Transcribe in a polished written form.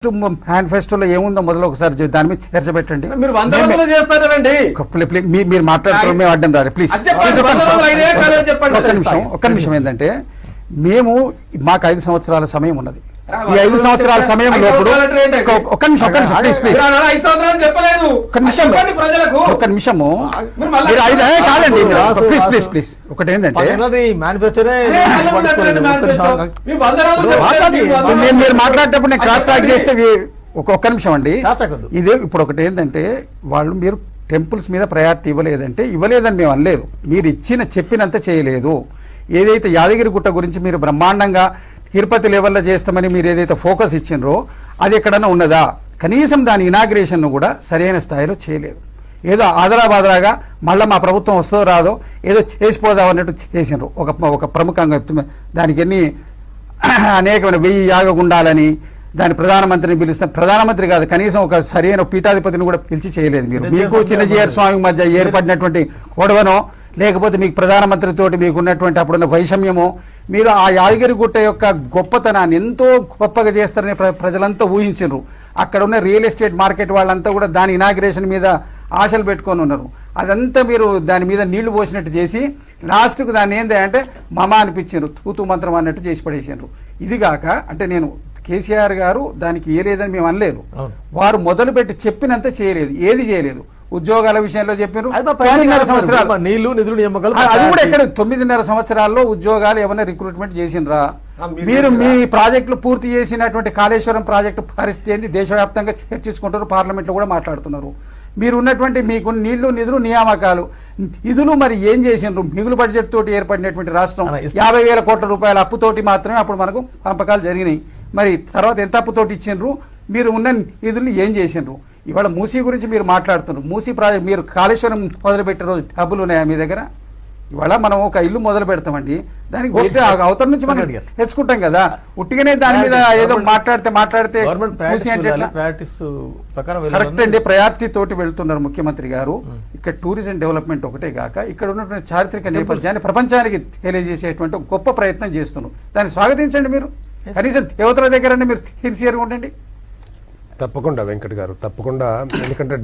మేనిఫెస్టోలో ఏముందో మొదలు ఒకసారి దాని మీద చర్చ పెట్టండి. మీరు మీరు మాట్లాడుతున్నారు, మేము అడ్డం రాలేదు. ప్లీజ్ ఒక్క నిమిషం. ఏంటంటే మేము మాకు 5 సంవత్సరాల సమయం ఉన్నది. ఈ 5 సంవత్సరాల సమయం లోపల ఒక్క నిమిషము కాదండి. ప్లీజ్ ఒకటి ఏంటంటే మీరు మాట్లాడేటప్పుడు నేను క్రాస్ టాక్ చేస్తే ఒక్క నిమిషం అండి. ఇదే ఇప్పుడు ఒకటి ఏంటంటే వాళ్ళు మీరు టెంపుల్స్ మీద ప్రయారిటీ ఇవ్వలేదని మేము అనలేదు. మీరు చెప్పినంత చేయలేదు. ఏదైతే యాదగిరి గుట్ట గురించి మీరు బ్రహ్మాండంగా తిరుపతి లెవెల్లో చేస్తామని మీరు ఏదైతే ఫోకస్ ఇచ్చిండ్రో అది ఎక్కడన్నా ఉన్నదా? కనీసం దాని ఇనాగ్రేషన్ కూడా సరైన స్థాయిలో చేయలేదు. ఏదో ఆదరాబాదరాగా మళ్ళీ మా ప్రభుత్వం వస్తుందో రాదో ఏదో చేసిపోదాం అన్నట్టు చేసిండ్రు. ఒక ప్రముఖంగా దానికి అనేకమైన 1000 యాగగుండాలని దాని ప్రధానమంత్రిని పిలిస్తే ప్రధానమంత్రి కాదు, కనీసం ఒక సరైన పీఠాధిపతిని కూడా పిలిచి చేయలేదు. మీకు చిన్నజీఆర్ స్వామి మధ్య ఏర్పడినటువంటి గొడవనో లేకపోతే మీకు ప్రధానమంత్రి తోటి మీకు ఉన్నటువంటి అప్పుడున్న వైషమ్యమో మీరు ఆ యాదగిరి గుట్ట యొక్క గొప్పతనాన్ని ఎంతో గొప్పగా చేస్తారని ప్రజలంతా ఊహించారు. అక్కడ ఉన్న రియల్ ఎస్టేట్ మార్కెట్ వాళ్ళంతా కూడా దాని ఇనాగ్రేషన్ మీద ఆశలు పెట్టుకొని ఉన్నారు. అదంతా మీరు దాని మీద నీళ్లు పోసినట్టు చేసి లాస్ట్కు దాన్ని ఏంటంటే మమ అనిపించారు, తూతూ మంత్రం అన్నట్టు చేసి పడేసారు. ఇదిగాక అంటే నేను కేసీఆర్ గారు దానికి ఇయ్యలేదని మేము అనలేదు. వారు మొదలుపెట్టి చెప్పినంత చేయలేదు, ఏది చేయలేదు. ఉద్యోగాల విషయంలో చెప్పారు 9.5 సంవత్సరాలు నీళ్లు నిధులు నియామకాలు అది కూడా ఎక్కడ 9.5 సంవత్సరాల్లో ఉద్యోగాలు ఏమైనా రిక్రూట్మెంట్ చేసిండ్రా? మీరు మీ ప్రాజెక్టులు పూర్తి చేసినటువంటి కాళేశ్వరం ప్రాజెక్టు పరిస్థితి ఏంది దేశవ్యాప్తంగా చర్చించుకుంటారు, పార్లమెంట్లో కూడా మాట్లాడుతున్నారు. మీరు ఉన్నటువంటి మీకు నీళ్లు నిధులు నియామకాలు నిధులు మరి ఏం చేసిండ్రు? మిగులు బడ్జెట్ తోటి ఏర్పడినటువంటి రాష్ట్రం 50,000 కోట్ల రూపాయల అప్పుతోటి మాత్రమే అప్పుడు మనకు పంపకాలు జరిగినాయి. మరి తర్వాత ఎంత అప్పుతోటి ఇచ్చిండ్రు? మీరు ఉన్న నిధులు ఏం చేసిండ్రు? ఇవాళ మూసీ గురించి మీరు మాట్లాడుతున్నారు. మూసీ ప్రాజెక్ట్ మీరు కాళేశ్వరం మొదలుపెట్టే రోజు డబ్బులు ఉన్నాయా మీ దగ్గర? ఇవాళ మనం ఒక ఇల్లు మొదలు పెడతామండి, దానికి అవతల నుంచి మనం తెచ్చుకుంటాం కదా. ఉట్టిగానే దాని మీద ఏదో మాట్లాడితే కరెక్ట్ అండి. ప్రయారిటీ తోటి వెళ్తున్నారు ముఖ్యమంత్రి గారు. ఇక్కడ టూరిజం డెవలప్మెంట్ ఒకటే కాక ఇక్కడ ఉన్నటువంటి చారిత్రక నేపథ్యాన్ని ప్రపంచానికి తెలియజేసేటువంటి గొప్ప ప్రయత్నం చేస్తున్నారు. దాన్ని స్వాగతించండి. మీరు కనీసం దేవతల దగ్గర మీరు సిన్సియర్గా ఉండండి. తప్పకుండా వెంకట్ గారు, తప్పకుండా. ఎందుకంటే